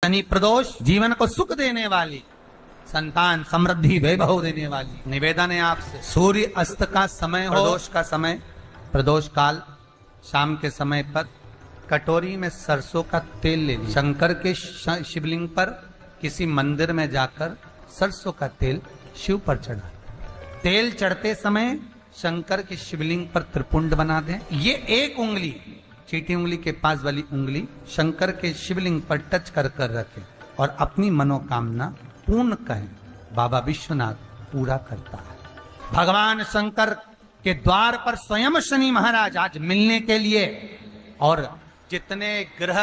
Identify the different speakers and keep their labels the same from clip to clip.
Speaker 1: शनि प्रदोष जीवन को सुख देने वाली, संतान समृद्धि वैभव देने वाली। निवेदन है आपसे, सूर्य अस्त का समय हो, प्रदोष का समय, प्रदोष काल शाम के समय पर कटोरी में सरसों का तेल ले लीजिए। शंकर के शिवलिंग पर किसी मंदिर में जाकर सरसों का तेल शिव पर चढ़ा। तेल चढ़ते समय शंकर के शिवलिंग पर त्रिपुंड बना दें। ये एक उंगली, चीटी उंगली के पास वाली उंगली शंकर के शिवलिंग पर टच कर कर रखें और अपनी मनोकामना पूर्ण कहें। बाबा विश्वनाथ पूरा करता है। भगवान शंकर के द्वार पर स्वयं शनि महाराज आज मिलने के लिए, और जितने ग्रह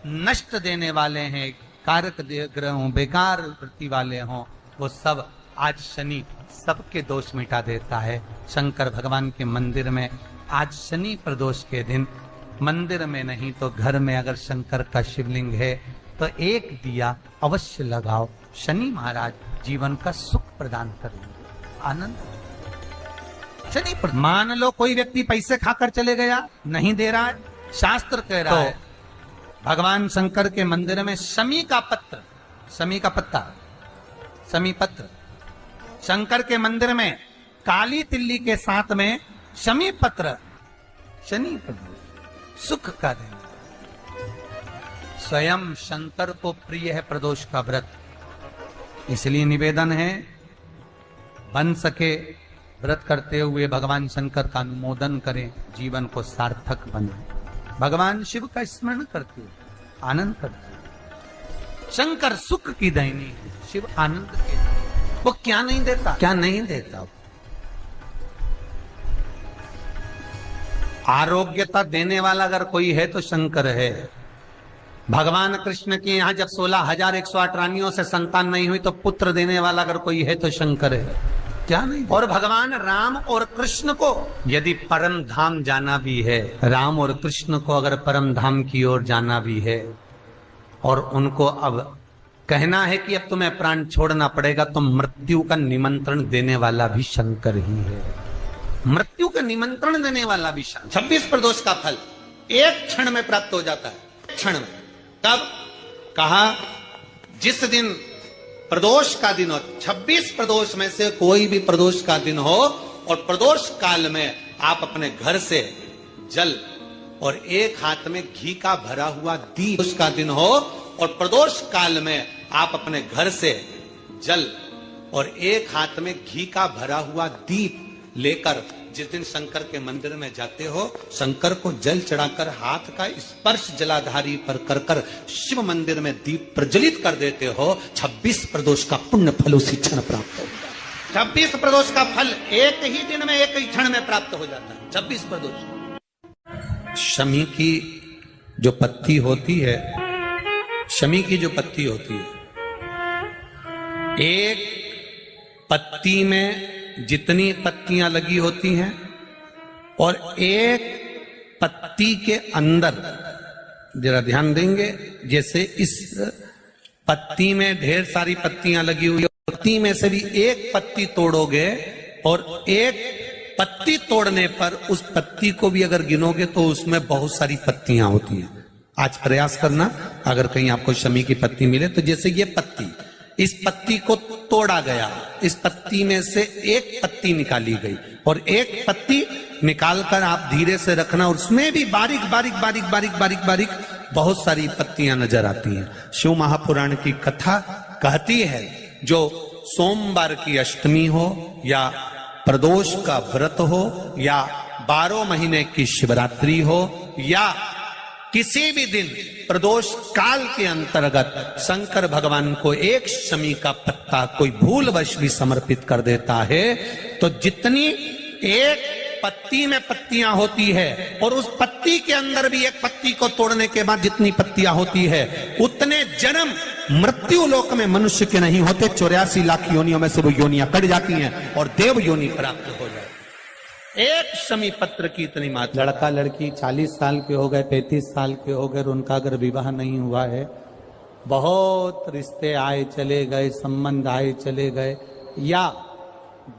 Speaker 1: नष्ट देने वाले हैं, कारक ग्रह हों, बेकार वृत्ति वाले हों, वो सब आज शनि सबके दोष मिटा देता है। शंकर भगवान के मंदिर में आज शनि प्रदोष के दिन, मंदिर में नहीं तो घर में अगर शंकर का शिवलिंग है तो एक दिया अवश्य लगाओ। शनि महाराज जीवन का सुख प्रदान करेंगे, आनंद। शनि मान लो कोई व्यक्ति पैसे खाकर चले गया, नहीं दे रहा है, शास्त्र कह रहा है भगवान शंकर के मंदिर में शमी का पत्र, शमी का पत्ता, शमी पत्र, शंकर के मंदिर में काली तिल्ली के साथ में शमी पत्र, शनि प्रदोष सुख का दिन। स्वयं शंकर को प्रिय है प्रदोष का व्रत, इसलिए निवेदन है बन सके व्रत करते हुए भगवान शंकर का अनुमोदन करें, जीवन को सार्थक बने। भगवान शिव का स्मरण करते हुए आनंद करते। शंकर सुख की दायिनी है, शिव आनंद के। वो क्या नहीं देता, क्या नहीं देता। आरोग्यता देने वाला अगर कोई है तो शंकर है। भगवान कृष्ण के यहाँ जब 16,108 रानियों से संतान नहीं हुई तो पुत्र देने वाला अगर कोई है तो शंकर है। क्या नहीं। और भगवान राम और कृष्ण को यदि परम धाम जाना भी है, राम और कृष्ण को अगर परम धाम की ओर जाना भी है और उनको अब कहना है कि अब तुम्हें प्राण छोड़ना पड़ेगा, तो मृत्यु का निमंत्रण देने वाला भी शंकर ही है। मृत्यु का निमंत्रण देने वाला भी शंकर। 26 प्रदोष का फल एक क्षण में प्राप्त हो जाता है, क्षण में। तब कहा जिस दिन प्रदोष का दिन हो, 26 प्रदोष में से कोई भी प्रदोष का दिन हो और प्रदोष काल में आप अपने घर से जल और एक हाथ में घी का भरा हुआ दीप, उसका दिन हो और प्रदोष काल में आप अपने घर से जल और एक हाथ में घी का भरा हुआ दीप लेकर जिस दिन शंकर के मंदिर में जाते हो, शंकर को जल चढ़ाकर हाथ का स्पर्श जलाधारी पर कर कर शिव मंदिर में दीप प्रज्वलित कर देते हो, 26 प्रदोष का पुण्य फल उसी क्षण प्राप्त हो जाता है। 26 प्रदोष का फल एक ही दिन में, एक ही क्षण में प्राप्त हो जाता है। 26 प्रदोष। शमी की जो पत्ती होती है, शमी की जो पत्ती होती है, एक पत्ती में जितनी पत्तियां लगी होती हैं और एक पत्ती के अंदर, जरा ध्यान देंगे, जैसे इस पत्ती में ढेर सारी पत्तियां लगी हुई, पत्ती में से भी एक पत्ती तोड़ोगे और एक पत्ती तोड़ने पर उस पत्ती को भी अगर गिनोगे तो उसमें बहुत सारी पत्तियां होती हैं। आज प्रयास करना, अगर कहीं आपको शमी की पत्ती मिले तो जैसे ये पत्ती, इस पत्ती को तोड़ा गया, इस पत्ती में से एक पत्ती निकाली गई और एक पत्ती निकालकर आप धीरे से रखना, उसमें भी बारीक बारीक बारीक बारीक बारीक बारीक बहुत सारी पत्तियां नजर आती हैं। शिव महापुराण की कथा कहती है जो सोमवार की अष्टमी हो या प्रदोष का व्रत हो या 12 महीने की शिवरात्रि हो या किसी भी दिन प्रदोष काल के अंतर्गत शंकर भगवान को एक शमी का पत्ता कोई भूलवश भी समर्पित कर देता है तो जितनी एक पत्ती में पत्तियां होती है और उस पत्ती के अंदर भी एक पत्ती को तोड़ने के बाद जितनी पत्तियां होती है उतने जन्म मृत्यु लोक में मनुष्य के नहीं होते। 84 लाख योनियों में से वो योनियां कट जाती हैं और देव योनि प्राप्त हो जाए। एक शमी पत्र की इतनी मात्रा। लड़का लड़की 40 साल के हो गए, 35 साल के हो गए, उनका अगर विवाह नहीं हुआ है, बहुत रिश्ते आए चले गए, संबंध आए चले गए, या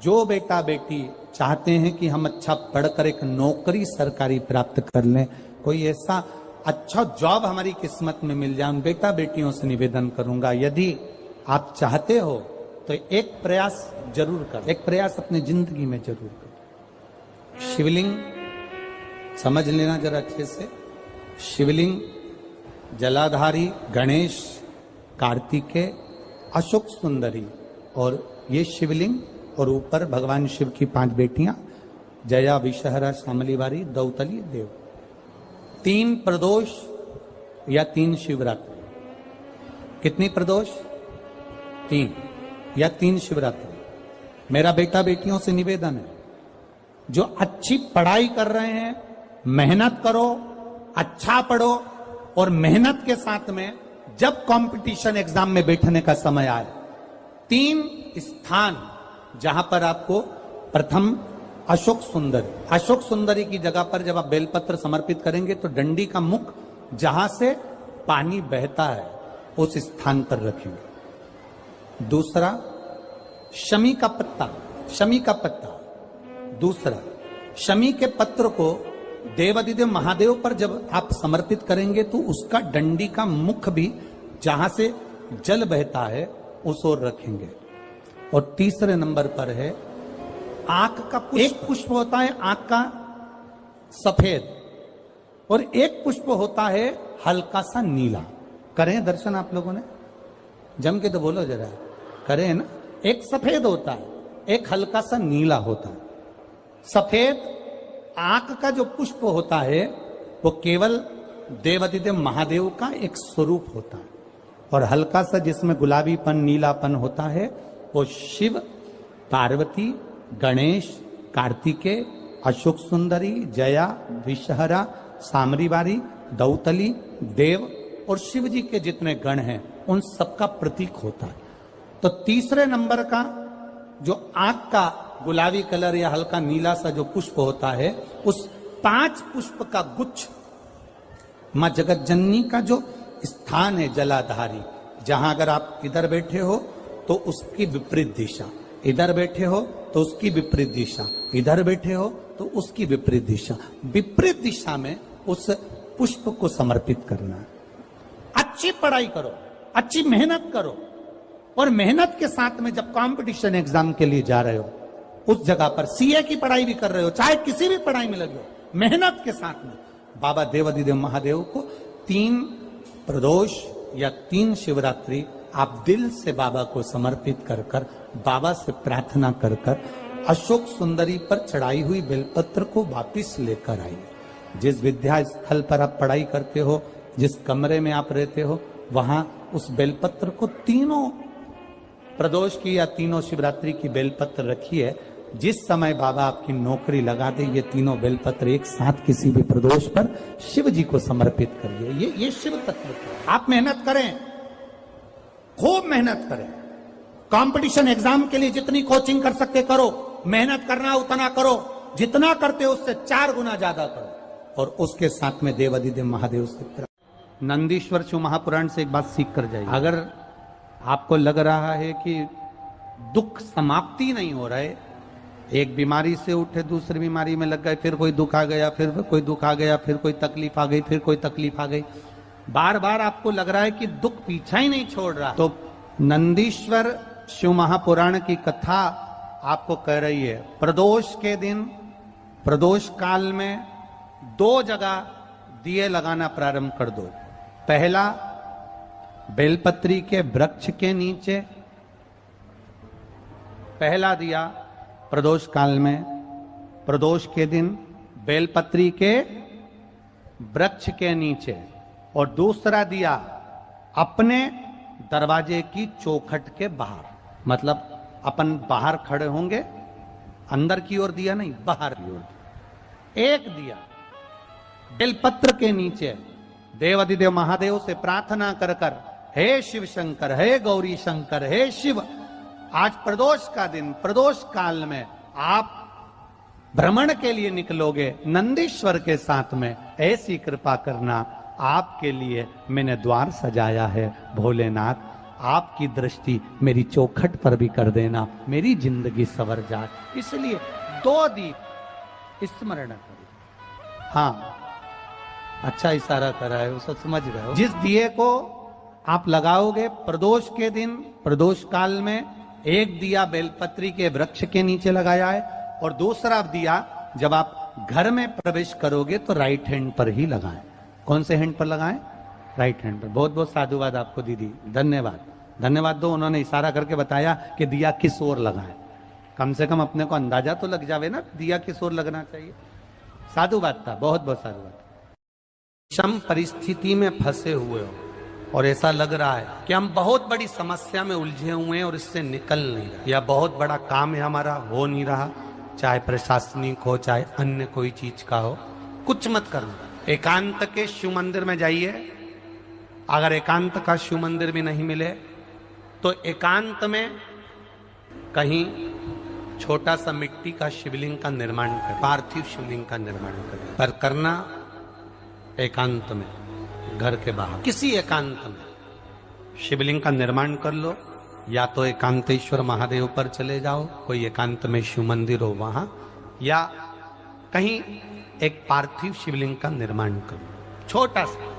Speaker 1: जो बेटा बेटी चाहते हैं कि हम अच्छा पढ़कर एक नौकरी सरकारी प्राप्त कर लें, कोई ऐसा
Speaker 2: अच्छा जॉब हमारी किस्मत में मिल जाए, उन बेटा बेटियों से निवेदन करूंगा, यदि आप चाहते हो तो एक प्रयास जरूर करो, एक प्रयास अपनी जिंदगी में जरूर करो। शिवलिंग समझ लेना जरा अच्छे से, शिवलिंग जलाधारी गणेश, कार्तिकेय, अशोक सुंदरी, और ये शिवलिंग और ऊपर भगवान शिव की 5 बेटियां, जया, विषहरा, शामलीवारी, दौतली, देव। 3 प्रदोष या 3 शिवरात्रि। कितनी प्रदोष? 3 या 3 शिवरात्रि। मेरा बेटा बेटियों से निवेदन है, जो अच्छी पढ़ाई कर रहे हैं, मेहनत करो, अच्छा पढ़ो, और मेहनत के साथ में जब कंपटीशन एग्जाम में बैठने का समय आए, 3 स्थान जहां पर आपको प्रथम अशोक सुंदरी, अशोक सुंदरी की जगह पर जब आप बेलपत्र समर्पित करेंगे तो डंडी का मुख जहां से पानी बहता है उस स्थान पर रखेंगे। दूसरा शमी का पत्ता, शमी का पत्ता। दूसरा शमी के पत्र को देवादिदेव महादेव पर जब आप समर्पित करेंगे तो उसका डंडी का मुख भी जहां से जल बहता है उस ओर रखेंगे। और तीसरे नंबर पर है आंख का पुष्प। एक पुष्प होता है आंख का सफेद, और एक पुष्प होता है हल्का सा नीला। करें दर्शन आप लोगों ने? जम के तो बोलो जरा, करें ना? एक सफेद होता है, एक हल्का सा नीला होता है। सफेद आंख का जो पुष्प होता है वो केवल देवादिदेव महादेव का एक स्वरूप होता है, और हल्का सा जिसमें गुलाबीपन, नीलापन होता है वो शिव, पार्वती, गणेश, कार्तिकेय, अशोक सुंदरी, जया, विषहरा, सामरीवारी, दौतली, देव और शिव जी के जितने गण हैं उन सबका प्रतीक होता है। तो तीसरे नंबर का जो आंख का गुलाबी कलर या हल्का नीला सा जो पुष्प होता है, उस 5 पुष्प का गुच्छ मां जगत जननी का जो स्थान है जलाधारी, जहां अगर आप इधर बैठे हो तो उसकी विपरीत दिशा, इधर बैठे हो तो उसकी विपरीत दिशा, इधर बैठे हो तो उसकी विपरीत दिशा, विपरीत दिशा में उस पुष्प को समर्पित करना है। अच्छी पढ़ाई करो, अच्छी मेहनत करो, और मेहनत के साथ में जब कंपटीशन एग्जाम के लिए जा रहे हो उस जगह पर सीए की पढ़ाई भी कर रहे हो, चाहे किसी भी पढ़ाई में लगे हो, मेहनत के साथ में बाबा देवादिदेव महादेव को 3 प्रदोष या 3 शिवरात्रि आप दिल से बाबा को समर्पित कर कर, बाबा से प्रार्थना कर कर अशोक सुंदरी पर चढ़ाई हुई बेलपत्र को वापिस लेकर आइए। जिस विद्या स्थल पर आप पढ़ाई करते हो, जिस कमरे में आप रहते हो, वहां उस बेलपत्र को 3 प्रदोष की या 3 शिवरात्रि की बेलपत्र रखिए। जिस समय बाबा आपकी नौकरी लगा दे, ये 3 बेलपत्र एक साथ किसी भी प्रदोष पर शिव जी को समर्पित करिए। ये शिव तत्व है। आप मेहनत करें, खूब मेहनत करें, कंपटीशन एग्जाम के लिए जितनी कोचिंग कर सकते करो, मेहनत करना उतना करो, जितना करते हो उससे 4 गुना ज्यादा करो, और उसके साथ में देवादिदेव महादेव से नंदीश्वर शिव महापुराण से एक बात सीख कर जाइए। अगर आपको लग रहा है कि दुख समाप्ति नहीं हो रहा है, एक बीमारी से उठे दूसरी बीमारी में लग गए, फिर कोई दुख आ गया, फिर कोई दुख आ गया, फिर कोई तकलीफ आ गई, फिर कोई तकलीफ आ गई, बार बार आपको लग रहा है कि दुख पीछा ही नहीं छोड़ रहा, तो नंदीश्वर शिव महापुराण की कथा आपको कह रही है, प्रदोष के दिन, प्रदोष काल में 2 जगह दिए लगाना प्रारंभ कर दो। पहला बेलपत्री के वृक्ष के नीचे, पहला दिया प्रदोष काल में, प्रदोष के दिन बेलपत्री के वृक्ष के नीचे, और दूसरा दिया अपने दरवाजे की चौखट के बाहर, मतलब अपन बाहर खड़े होंगे, अंदर की ओर दिया नहीं, बाहर की ओर। एक दिया बेलपत्र के नीचे देवादिदेव महादेव से प्रार्थना कर कर, हे शिव शंकर, हे गौरी शंकर, हे शिव, आज प्रदोष का दिन, प्रदोष काल में आप भ्रमण के लिए निकलोगे नंदीश्वर के साथ में, ऐसी कृपा करना, आपके लिए मैंने द्वार सजाया है भोलेनाथ, आपकी दृष्टि मेरी चौखट पर भी कर देना, मेरी जिंदगी सवर जाए। इसलिए 2 दीप स्मरण करो। हाँ, अच्छा इशारा करा है, उसको समझ रहे हो। जिस दिए को आप लगाओगे प्रदोष के दिन, प्रदोष काल में, एक दिया बेलपत्री के वृक्ष के नीचे लगाया है और दूसरा दिया जब आप घर में प्रवेश करोगे तो राइट हैंड पर ही लगाएं। कौन से हैंड पर लगाएं? राइट हैंड पर। बहुत बहुत साधुवाद आपको दीदी, धन्यवाद। धन्यवाद दो, उन्होंने इशारा करके बताया कि दिया किस ओर लगाएं। कम से कम अपने को अंदाजा तो लग जावे ना दिया किस ओर लगना चाहिए। साधुवाद था, बहुत बहुत साधुवाद।
Speaker 1: विषम परिस्थिति में फंसे हुए हो और ऐसा लग रहा है कि हम बहुत बड़ी समस्या में उलझे हुए हैं और इससे निकल नहीं रहे, या बहुत बड़ा काम है हमारा, हो नहीं रहा, चाहे प्रशासनिक हो चाहे अन्य कोई चीज का हो, कुछ मत करना। एकांत के शिव मंदिर में जाइए। अगर एकांत का शिव मंदिर भी नहीं मिले तो एकांत में कहीं छोटा सा मिट्टी का शिवलिंग का निर्माण कर, पार्थिव शिवलिंग का निर्माण करें, पर करना एकांत में, घर के बाहर किसी एकांत में शिवलिंग का निर्माण कर लो। या तो एकांतेश्वर महादेव पर चले जाओ, कोई एकांत में शिव मंदिर हो वहां, या कहीं एक पार्थिव शिवलिंग का निर्माण करो, छोटा सा।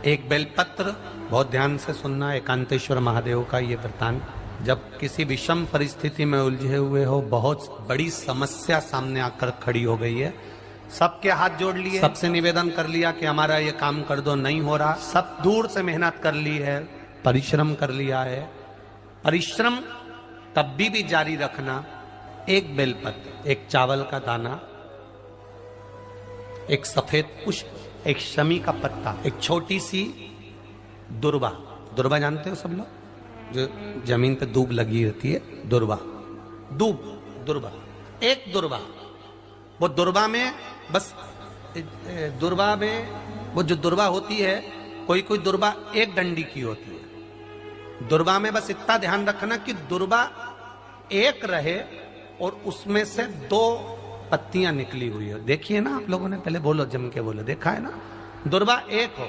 Speaker 1: एक बेलपत्र, बहुत ध्यान से सुनना, एकांतेश्वर महादेव का ये वृतांत। जब किसी विषम परिस्थिति में उलझे हुए हो, बहुत बड़ी समस्या सामने आकर खड़ी हो गई है, सबके हाथ जोड़ लिए, सबसे निवेदन कर लिया कि हमारा ये काम कर दो, नहीं हो रहा, सब दूर से मेहनत कर ली है, परिश्रम कर लिया है, परिश्रम तब भी जारी रखना। एक बेलपत्र, एक चावल का दाना, एक सफेद पुष्प, एक शमी का पत्ता, एक छोटी सी दुर्वा। दुर्वा जानते हो सब लोग, जो जमीन पे दूब लगी रहती है, दुर्वा, दूब, दुर्वा, एक दुर्वा। वो दुर्वा में बस, दुर्वा में वो जो दुर्वा होती है, कोई कोई दुर्वा एक डंडी की होती है। दुर्वा में बस इतना ध्यान रखना कि दुर्वा एक रहे और उसमें से 2 पत्तियां निकली हुई हो। देखिए ना आप लोगों ने, पहले बोलो, जम के बोलो, देखा है ना? दुर्वा एक हो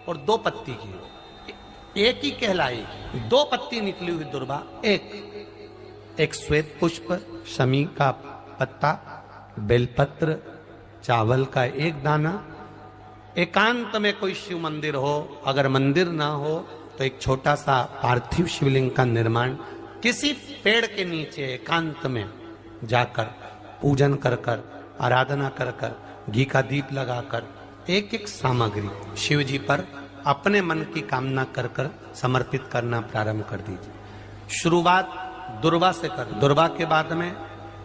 Speaker 1: और 2 पत्ती की हो, एक ही कहलाएगी। 2 पत्ती निकली हुई दुर्वा, एक श्वेत पुष्प, शमी का पत्ता, बेलपत्र, चावल का एक दाना। एकांत में कोई शिव मंदिर हो, अगर मंदिर ना हो तो एक छोटा सा पार्थिव शिवलिंग का निर्माण किसी पेड़ के नीचे एकांत में जाकर पूजन कर कर, आराधना कर कर, घी का दीप लगाकर, एक एक सामग्री शिव जी पर अपने मन की कामना कर कर समर्पित करना प्रारंभ कर दीजिए। शुरुआत दुर्वा से कर, दुर्वा के बाद में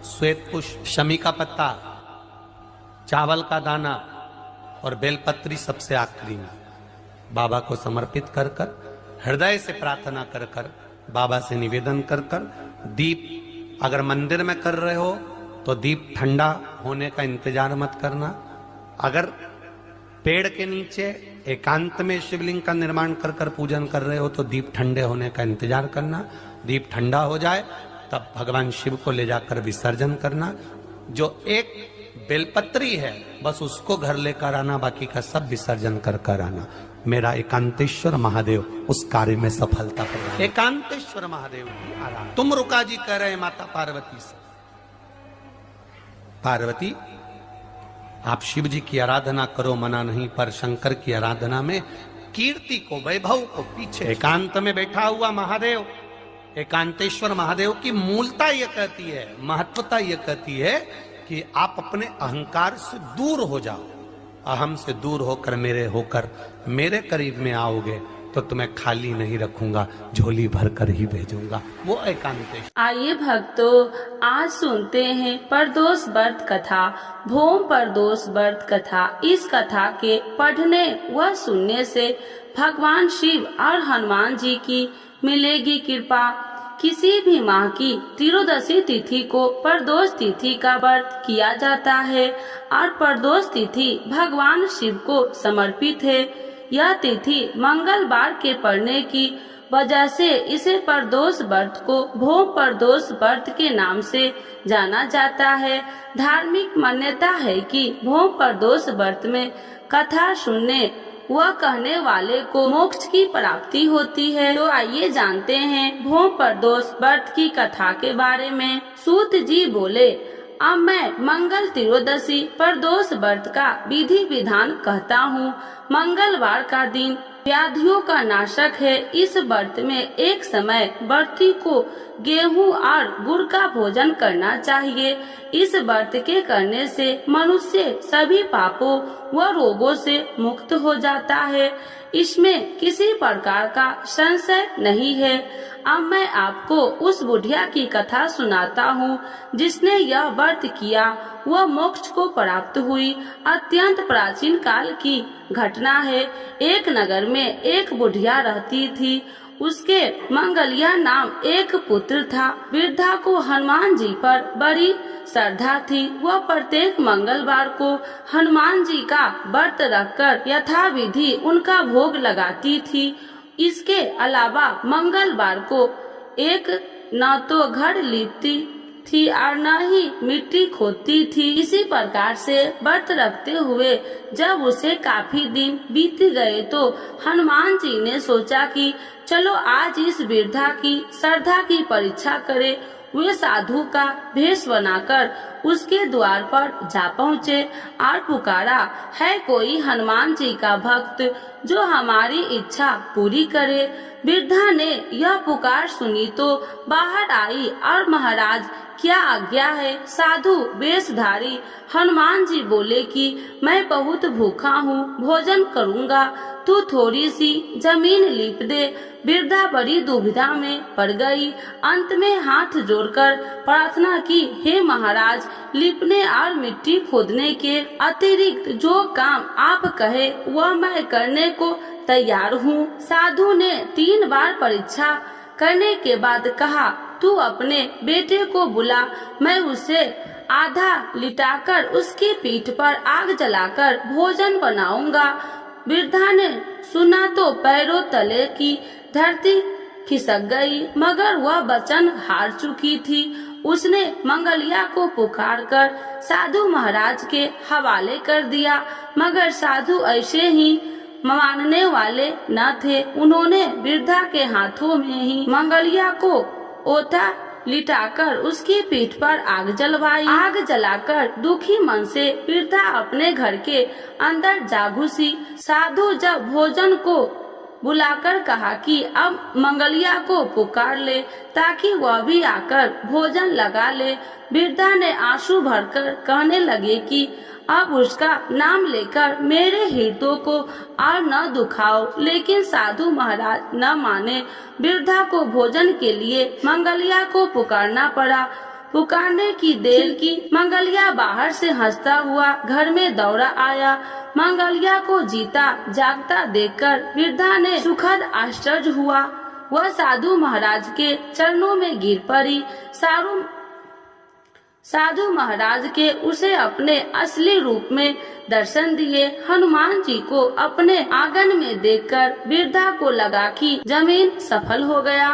Speaker 1: श्वेत पुष्प, शमी का पत्ता, चावल का दाना और बेलपत्री सबसे आखिरी में बाबा को समर्पित कर कर, हृदय से प्रार्थना कर कर, बाबा से निवेदन कर कर, दीप अगर मंदिर में कर रहे हो तो दीप ठंडा होने का इंतजार मत करना। अगर पेड़ के नीचे एकांत में शिवलिंग का निर्माण कर कर पूजन कर रहे हो तो दीप ठंडे होने का इंतजार करना। दीप ठंडा हो जाए तब भगवान शिव को ले जाकर विसर्जन करना। जो एक बेलपत्री है बस उसको घर लेकर आना, बाकी का सब विसर्जन कर कर आना। मेरा एकांतेश्वर महादेव उस कार्य में सफलता प्रदान। एकांतेश्वर महादेव की आराधना। तुम रुका जी कह रहे माता पार्वती से, पार्वती आप शिव जी की आराधना करो, मना नहीं, पर शंकर की आराधना में कीर्ति को, वैभव को पीछे। एकांत में बैठा हुआ महादेव, एकांतेश्वर महादेव की मूलता यह कहती है, महत्वता यह कहती है कि आप अपने अहंकार से दूर हो जाओ। अहम से दूर होकर मेरे करीब में आओगे तो तुम्हें खाली नहीं रखूंगा, झोली भर कर ही भेजूंगा। वो एकांतेश्वर।
Speaker 3: आइए भक्तों, आज सुनते हैं प्रदोष व्रत कथा, भोम प्रदोष व्रत कथा। इस कथा के पढ़ने व सुनने से भगवान शिव और हनुमान जी की मिलेगी कृपा। किसी भी माह की त्रयोदशी तिथि को प्रदोष तिथि का व्रत किया जाता है और प्रदोष तिथि भगवान शिव को समर्पित है। यह तिथि मंगलवार के पड़ने की वजह से इसे प्रदोष व्रत को भोम प्रदोष व्रत के नाम से जाना जाता है। धार्मिक मान्यता है कि भोम प्रदोष व्रत में कथा सुनने वह कहने वाले को मोक्ष की प्राप्ति होती है। तो आइए जानते हैं भोम प्रदोष व्रत की कथा के बारे में। सूत जी बोले, अब मैं मंगल त्रयोदशी प्रदोष व्रत का विधि विधान कहता हूँ। मंगलवार का दिन व्याधियों का नाशक है। इस व्रत में एक समय व्रती को गेहूं और गुड़ का भोजन करना चाहिए। इस व्रत के करने से मनुष्य सभी पापों व रोगों से मुक्त हो जाता है। इसमें किसी प्रकार का संशय नहीं है। अब मैं आपको उस बुढ़िया की कथा सुनाता हूँ जिसने यह व्रत किया, वह मोक्ष को प्राप्त हुई। अत्यंत प्राचीन काल की घटना है। एक नगर में एक बुढ़िया रहती थी। उसके मंगलिया नाम एक पुत्र था। वृद्धा को हनुमान जी पर बड़ी श्रद्धा थी। वह प्रत्येक मंगलवार को हनुमान जी का व्रत रखकर यथाविधि उनका भोग लगाती थी। इसके अलावा मंगलवार को एक न तो घर लीपती थी और न ही मिट्टी खोदती थी। इसी प्रकार से व्रत रखते हुए जब उसे काफी दिन बीत गए तो हनुमान जी ने सोचा कि चलो आज इस वृद्धा की श्रद्धा की परीक्षा करें। वे साधु का भेष बनाकर उसके द्वार पर जा पहुँचे और पुकारा, है कोई हनुमान जी का भक्त जो हमारी इच्छा पूरी करे। वृद्धा ने यह पुकार सुनी तो बाहर आई और महाराज क्या आज्ञा है। साधु वेशधारी हनुमान जी बोले कि मैं बहुत भूखा हूँ, भोजन करूँगा, तू थोड़ी सी जमीन लीप दे। वृद्धा बड़ी दुविधा में पड़ गई। अंत में हाथ जोड़कर प्रार्थना की, हे महाराज, लिपने और मिट्टी खोदने के अतिरिक्त जो काम आप कहे वह मैं करने को तैयार हूँ। साधु ने 3 बार परीक्षा करने के बाद कहा, तू अपने बेटे को बुला, मैं उसे आधा लिटाकर उसकी पीठ पर आग जलाकर भोजन बनाऊंगा। वृद्धा ने सुना तो पैरों तले की धरती खिसक गई, मगर वह वचन हार चुकी थी। उसने मंगलिया को पुकारकर साधु महाराज के हवाले कर दिया, मगर साधु ऐसे ही मानने वाले न थे। उन्होंने वृद्धा के हाथों में ही मंगलिया को ओथा लिटाकर उसकी पीठ पर आग जलवाई। आग जलाकर दुखी मन से वृद्धा अपने घर के अंदर जा घुसी। साधु जब भोजन को बुलाकर कहा कि अब मंगलिया को पुकार ले ताकि वह भी आकर भोजन लगा ले, वृद्धा ने आंसू भरकर कहने लगे कि अब उसका नाम लेकर मेरे हृदय को और न दुखाओ। लेकिन साधु महाराज न माने। वृद्धा को भोजन के लिए मंगलिया को पुकारना पड़ा। पुकारने की देर की मंगलिया बाहर से हंसता हुआ घर में दौड़ा आया। मंगलिया को जीता जागता देखकर वृद्धा ने सुखद आश्चर्य हुआ। वह साधु महाराज के चरणों में गिर पड़ी। साधु महाराज के उसे अपने असली रूप में दर्शन दिए। हनुमान जी को अपने आंगन में देखकर वृद्धा को लगा कि जमीन सफल हो गया।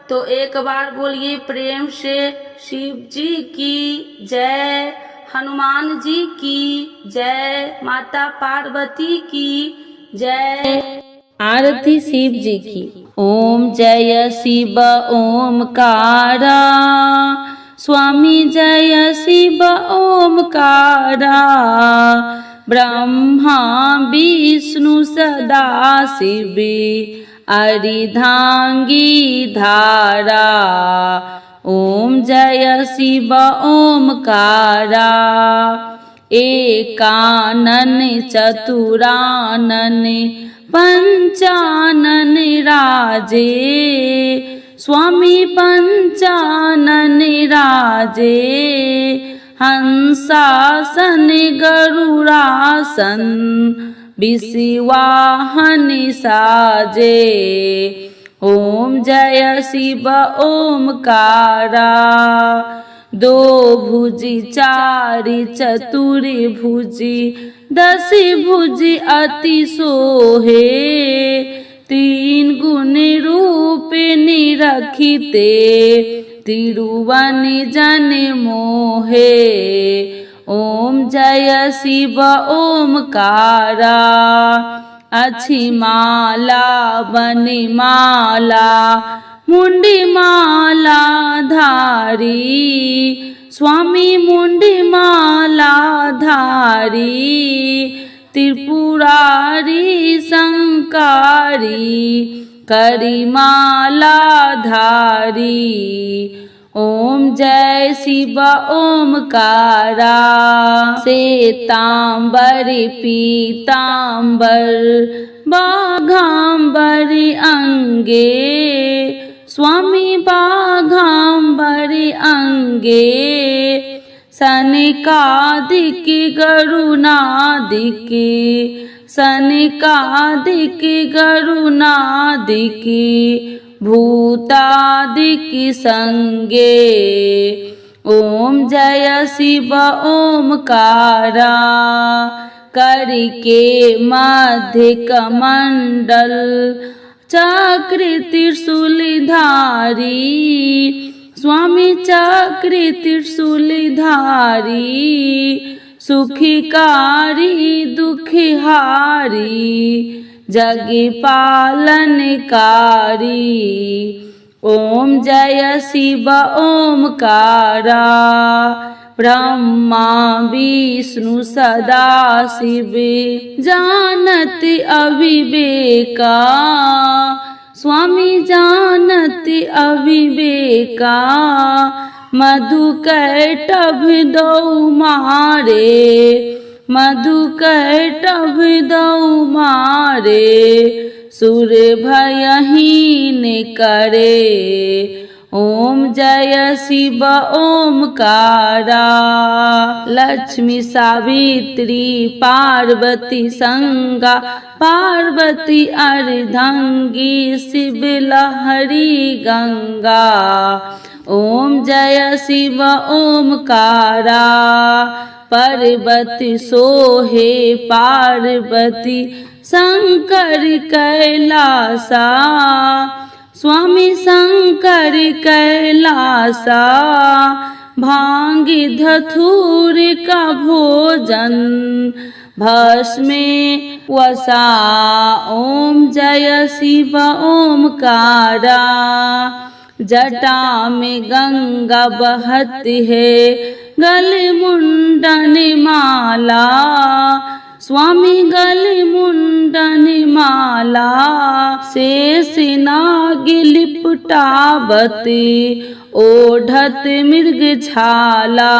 Speaker 3: तो एक बार बोलिए प्रेम से, शिव जी की जय, हनुमान जी की जय, माता पार्वती की जय।
Speaker 4: आरती शिव जी की। ओम जय शिव ओमकारा, स्वामी जय शिव ओमकारा, ब्रह्मा विष्णु सदा शिवे अर्धांगी धारा। ओम जय शिव ओमकारा, एकानन चतुरानन पंचानन राजे, स्वामी पंचानन राजे, हंसासन गरुड़ासन विषवाहन साजे। ओम जय शिव ओमकारा, दो भुजी चारि चतुरी भुजी, दसी भुजी अति सोहे, तीन गुण रूप निरखिते, तिरुवन जन मोहे। ओम जय शिव ओमकारा, अच्छी माला बनी माला, मुंडी माला धारी, स्वामी मुंडी माला धारी त्रिपुरारी संकारी करिमाला धारी। ओम जय शिव ओमकारा श्वेतांबर पीतांबर बाघांबर अंगे स्वामी बाघांबर अंगे सनकादिक गरुणादिक सनकादिक गरुणादिक भूतादिक संगे। ओम जय शिव ओमकारा करके मध्य कमंडल चक्र त्रिशूलधारी स्वामी चक्र त्रिशूलधारी सुखकारी दुखहारी जग पालनकारी। ओम जय शिव ओमकारा ब्रह्मा विष्णु सदा शिव जानत अविवेका स्वामी जानत अविवेका मधुकैटभ दौ मारे मधुकैटभ दौ मारे सुर भयहीन करे। ओम जय शिव ओमकारा लक्ष्मी सावित्री पार्वती संगा पार्वती अर्धंगी शिव लहरी गंगा। ओम जय शिव ओमकारा पार्वती सोहे पार्वती शंकर कैलासा स्वामी शंकर कैलासा भांगी धतूर का भोजन भस्म वसा। ओम जय शिव ओमकारा जटा में गंगा बहती है गल मुंडन माला स्वामी गल मुंडन माला शेष नाग लिपटावती ओढ़त मृग छाला।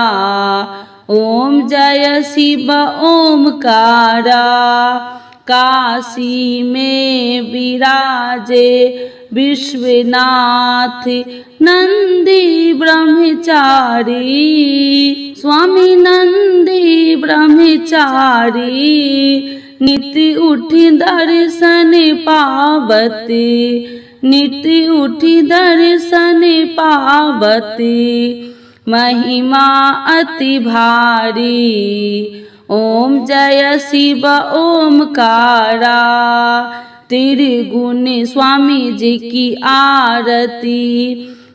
Speaker 4: ओम जय शिव ओमकारा काशी में विराजे विश्वनाथ नंदी ब्रह्मचारी स्वामी नंदी ब्रह्मचारी नित्य उठी दर्शन पावती नित्य उठी दर्शन पावती महिमा अति भारी। ओम जय शिव ओमकारा त्रिगुण स्वामी जी की आरती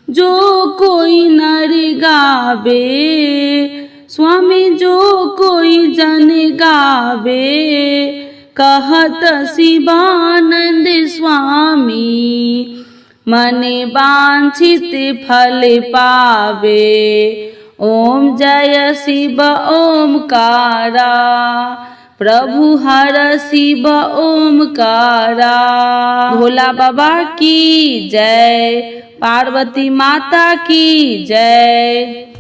Speaker 4: जो कोई नर गावे स्वामी जो कोई जन गावे कहत शिवानंद स्वामी मन वांछित फल पावे। ओम जय शिव ओमकारा प्रभु हर शिव ओमकारा। भोला बाबा की जय पार्वती माता की जय।